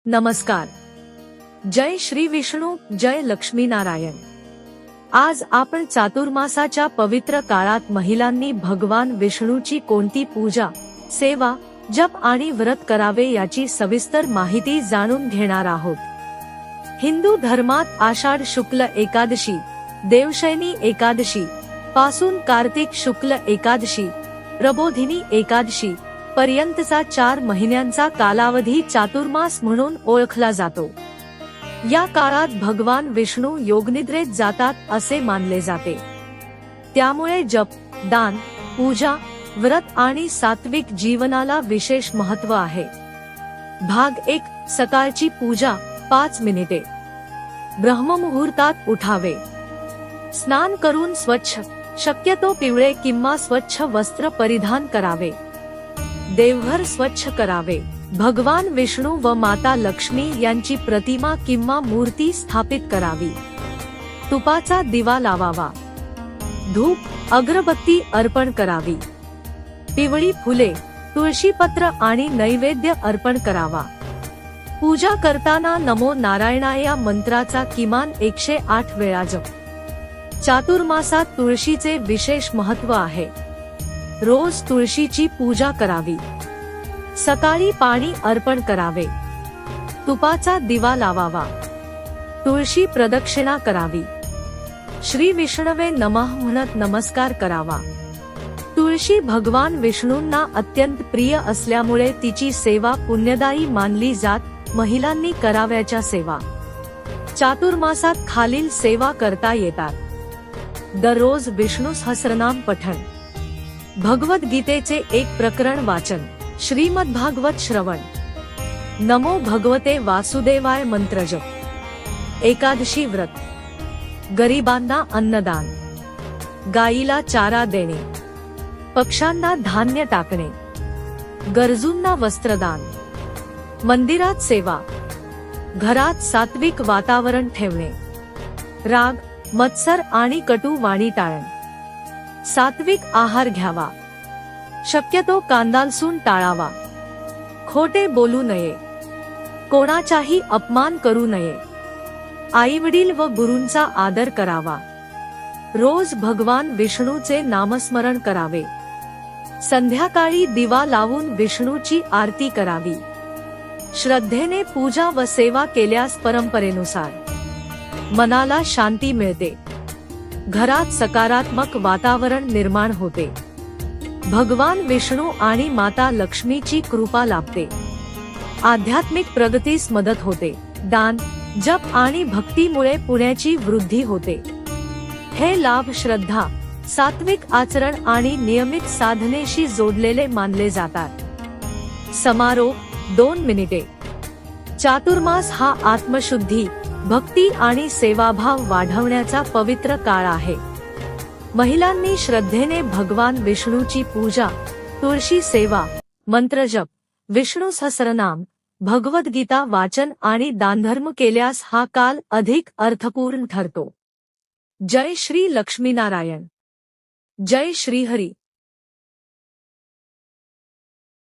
नमस्कार. जय श्री विष्णू, जय लक्ष्मी नारायण. आज आपण चातुर्मासाच्या पवित्र काळात महिलांनी भगवान विष्णूची कोणती पूजा, सेवा, जप आणि व्रत करावे याची सविस्तर माहिती जाणून घेणार आहोत. हिंदू धर्मात आषाढ शुक्ल एकादशी, देवशयनी एकादशी पासून कार्तिक शुक्ल एकादशी, प्रबोधिनी एकादशी पर्यंतचा 4 महिन्यांचा कालावधी चातुर्मास म्हणून ओळखला जातो. या काळात भगवान विष्णू योगनिद्रेत जातात असे मानले जाते. त्यामुळे जप, दान, पूजा, व्रत आणि सात्विक जीवनाला विशेष महत्त्व आहे. भाग 1. सकाळची पूजा 5 मिनिटे. ब्रह्ममुहूर्तात उठावे. स्नान करून स्वच्छ, शक्यतो पिवळे किंवा स्वच्छ वस्त्र परिधान करावे. देवघर स्वच्छ करावे. भगवान विष्णू व माता लक्ष्मी यांची प्रतिमा किंवा मूर्ती स्थापित करावी. तुपाचा दिवा लावावा. धूप, अगरबत्ती अर्पण करावी. पिवळी फुले, तुळशीपत्र आणि नैवेद्य अर्पण करावा. पूजा करताना नमो नारायणाय या मंत्राचा किमान 108 वेळा जप. चातुर्मासात तुळशीचे विशेष महत्त्व आहे. रोज तुळशीची पूजा करावी. सकाळी पाणी अर्पण करावे. तुपाचा दिवा लावावा. तुळशी प्रदक्षिणा करावी. श्री विष्णवे नमः म्हणत नमस्कार करावा. तुळशी भगवान विष्णूंना अत्यंत प्रिय असल्यामुळे तिची सेवा पुण्यदायी मानली जात. महिलांनी कराव्याच्या सेवा. चातुर्मासात खालील सेवा करता येतात. दररोज विष्णू सहस्रनाम पठण. भगवद्गीतेचे 1 प्रकरण वाचन. श्रीमद्भागवत श्रवण. नमो भगवते वासुदेवाय मंत्रजप. एकादशी व्रत. गरिबांना अन्नदान. गाईला चारा देणे. पक्ष्यांना धान्य टाकणे. गरजूंना वस्त्रदान. मंदिरात सेवा. घरात सात्विक वातावरण ठेवणे. राग, मत्सर आणि कटू वाणी टाळणे. सात्विक आहार घ्यावा. शक्यतो कांदा-लसूण टाळावा. खोटे बोलू नये. कोणाचाही अपमान करू नये. आईवडील व गुरूंचा आदर करावा. रोज भगवान विष्णूचे नामस्मरण करावे. संध्याकाळी दिवा लावून विष्णूची आरती करावी. श्रद्धेने पूजा व सेवा केल्यास परंपरेनुसार मनाला शांती मिळते. घरात सकारात्मक वातावरण निर्माण होते. भगवान विष्णू आणि माता लक्ष्मीची कृपा लाभते. आध्यात्मिक प्रगतीस मदत होते. दान, जप आणि भक्तीमुळे पुण्याची वृद्धी होते. हे लाभ श्रद्धा, सात्विक आचरण आणि नियमित साधनेशी जोडलेले मानले जातात. समारोप 2 मिनिटे. चातुर्मास हा आत्मशुद्धी, भक्ती आणि सेवाभाव वाढवण्याचा पवित्र काळ आहे. महिलांनी श्रद्धेने भगवान विष्णूची पूजा, तुळशी सेवा, मंत्रजप, विष्णू सहस्रनाम, भगवद्गीता वाचन आणि दानधर्म केल्यास हा काल अधिक अर्थपूर्ण ठरतो. जय श्री लक्ष्मीनारायण. जय श्रीहरी.